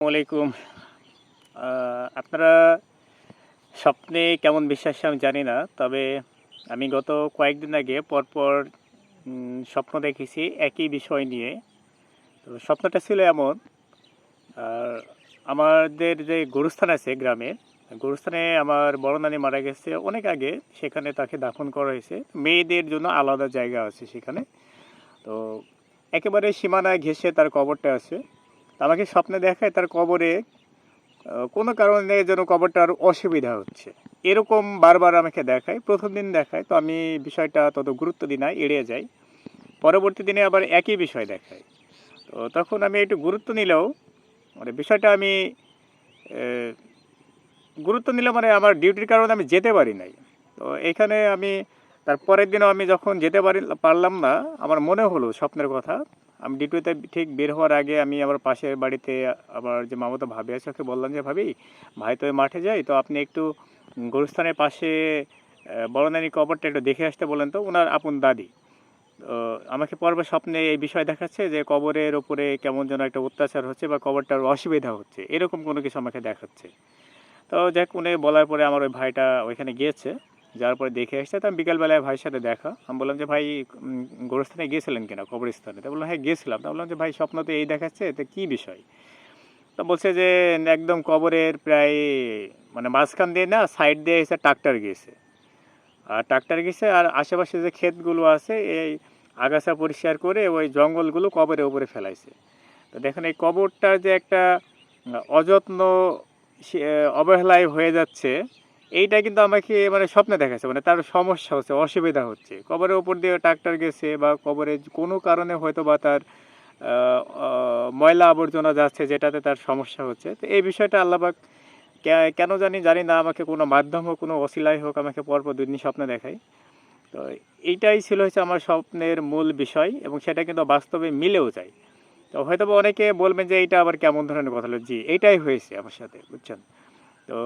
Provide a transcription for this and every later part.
আসসালামাইকুম। আপনারা স্বপ্নে কেমন বিশ্বাসী আমি জানি না। তবে আমি গত কয়েকদিন আগে পরপর স্বপ্ন দেখেছি একই বিষয় নিয়ে। তো স্বপ্নটা ছিল এমন, আর আমাদের যে গোরস্থান আছে গ্রামে, গোরস্থানে আমার বড় নানি মারা গেছে অনেক আগে। সেখানে তাকে দাফন করা হয়েছে। মেয়েদের জন্য আলাদা জায়গা আছে সেখানে। তো একেবারে সীমানায় ঘেঁষে তার কবরটা আছে। তো আমাকে স্বপ্নে দেখায় তার কবরে কোনো কারণে যেন কবরটার অসুবিধা হচ্ছে, এরকম বারবার আমাকে দেখায়। প্রথম দিন দেখায় তো আমি বিষয়টা তত গুরুত্ব দিই না, এড়িয়ে যাই। পরবর্তী দিনে আবার একই বিষয় দেখায়। তো তখন আমি একটু গুরুত্ব নিলেও মানে বিষয়টা আমি গুরুত্ব নিলে মানে আমার ডিউটির কারণে আমি যেতে পারি নাই। তো এখানে আমি তার পরের দিনও আমি যখন যেতে পারলাম না, আমার মনে হলো স্বপ্নের কথা। আমি ডিউটিতে ঠিক বের হওয়ার আগে আমি আমার পাশের বাড়িতে আমার যে মামাতো ভাবি আছে ওকে বললাম যে, ভাবি ভাই তো মাঠে যাই, তো আপনি একটু গোরস্থানের পাশে বড় নানির কবরটা একটু দেখে আসতে বলেন তো, ওনার আপন দাদি। তো আমাকে পরবার স্বপ্নে এই বিষয় দেখাচ্ছে যে কবরের ওপরে কেমন যেন একটা অত্যাচার হচ্ছে বা কবরটার অসুবিধা হচ্ছে, এরকম কোনো কিছু আমাকে দেখাচ্ছে। তো যাক, উনি বলার পরে আমার ওই ভাইটা ওইখানে গিয়েছে। যাওয়ার পরে দেখে এসছে। তো আমি বিকালবেলায় ভাইয়ের সাথে দেখা। আমি বললাম যে, ভাই গোরস্থানে গিয়েছিলেন কিনা, কবরস্থানে? তো বললাম, হ্যাঁ গিয়েছিলাম। তো বললাম যে, ভাই স্বপ্ন তো এই দেখাচ্ছে, তো কী বিষয়? তো বলছে যে একদম কবরের প্রায় মানে মাঝখান দিয়ে না, সাইড দিয়ে এসে ট্রাক্টর গিয়েছে। আর ট্রাক্টর গেছে আর আশেপাশে যে ক্ষেতগুলো আছে এই আগাছা পরিষ্কার করে ওই জঙ্গলগুলো কবরের উপরে ফেলাইছে। তো দেখেন এই কবরটার যে একটা অযত্ন, অবহেলায় হয়ে যাচ্ছে, এইটা কিন্তু আমাকে মানে স্বপ্নে দেখাচ্ছে। মানে তার সমস্যা হচ্ছে, অসুবিধা হচ্ছে। কবরের উপর দিয়ে ট্রাক্টর গেছে বা কবরে কোনো কারণে হয়তো বা তার ময়লা আবর্জনা যাচ্ছে, যেটাতে তার সমস্যা হচ্ছে। তো এই বিষয়টা আল্লাহবাক কেন জানি না, আমাকে কোনো মাধ্যম হোক, কোনো অসিলাই হোক, আমাকে পরপর ২ দিন স্বপ্নে দেখায়। তো এইটাই ছিল হচ্ছে আমার স্বপ্নের মূল বিষয়, এবং সেটা কিন্তু বাস্তবে মিলেও যায়। তো হয়তো বা অনেকে বলবেন যে এইটা আবার কেমন ধরনের কথা হলো। জি, এইটাই হয়েছে আমার সাথে, বুঝছেন? তো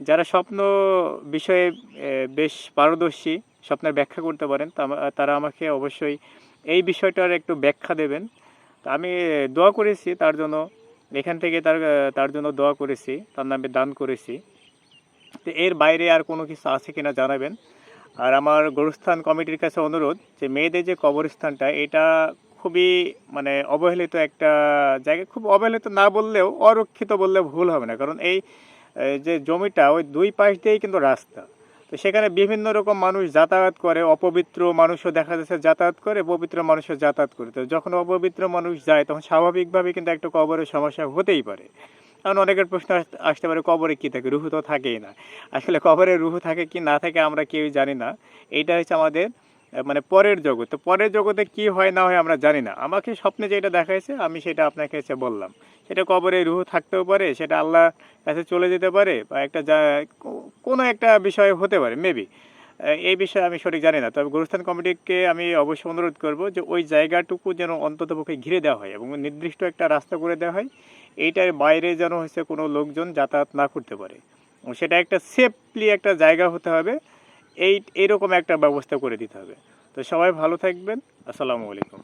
যারা স্বপ্ন বিষয়ে বেশ পারদর্শী, স্বপ্নের ব্যাখ্যা করতে পারেন, তারা আমাকে অবশ্যই এই বিষয়টার একটু ব্যাখ্যা দেবেন। তো আমি দোয়া করেছি তার জন্য। এখান থেকে তার জন্য দোয়া করেছি, তার নামে দান করেছি। তো এর বাইরে আর কোনো কিছু আছে কিনা জানাবেন। আর আমার গোরস্থান কমিটির কাছে অনুরোধ যে মেয়েদের যে কবরস্থানটা, এটা খুবই মানে অবহেলিত একটা জায়গা। খুব অবহেলিত না বললেও অরক্ষিত বললে ভুল হবে না, কারণ এই যে জমিটা ওই ২ পাশ দিয়েই কিন্তু রাস্তা। তো সেখানে বিভিন্ন রকম মানুষ যাতায়াত করে, অপবিত্র মানুষও দেখা যাচ্ছে যাতায়াত করে, পবিত্র মানুষও যাতায়াত করে। তো যখন অপবিত্র মানুষ যায় তখন স্বাভাবিকভাবে কিন্তু একটা কবরের সমস্যা হতেই পারে। কারণ অনেকের প্রশ্ন আসতে পারে, কবরে কী থাকে? রুহু তো থাকেই না। আসলে কবরে রুহু থাকে কি না থাকে আমরা কেউই জানি না। এইটা হচ্ছে আমাদের মানে পরের জগৎ। তো পরের জগতে কি হয় না হয় আমরা জানি না। আমাকে স্বপ্নে যেটা দেখাইছে আমি সেটা আপনাকে এসে বললাম। সেটা কবরে রুহু থাকতেও পারে, সেটা আল্লাহর কাছে চলে যেতে পারে, বা একটা কোনো একটা বিষয় হতে পারে মেবি। এই বিষয়ে আমি সঠিক জানি না। তবে গোরস্থান কমিটিকে আমি অবশ্যই অনুরোধ করব যে ওই জায়গাটুকু যেন অন্ততপক্ষে ঘিরে দেওয়া হয় এবং নির্দিষ্ট একটা রাস্তা করে দেওয়া হয়। এইটার বাইরে যেন হচ্ছে কোনো লোকজন যাতায়াত না করতে পারে। এবং সেটা একটা সেফলি একটা জায়গা হতে হবে। এইরকম একটা ব্যবস্থা করে দিতে হবে। তো সবাই ভালো থাকবেন। আসসালামু আলাইকুম।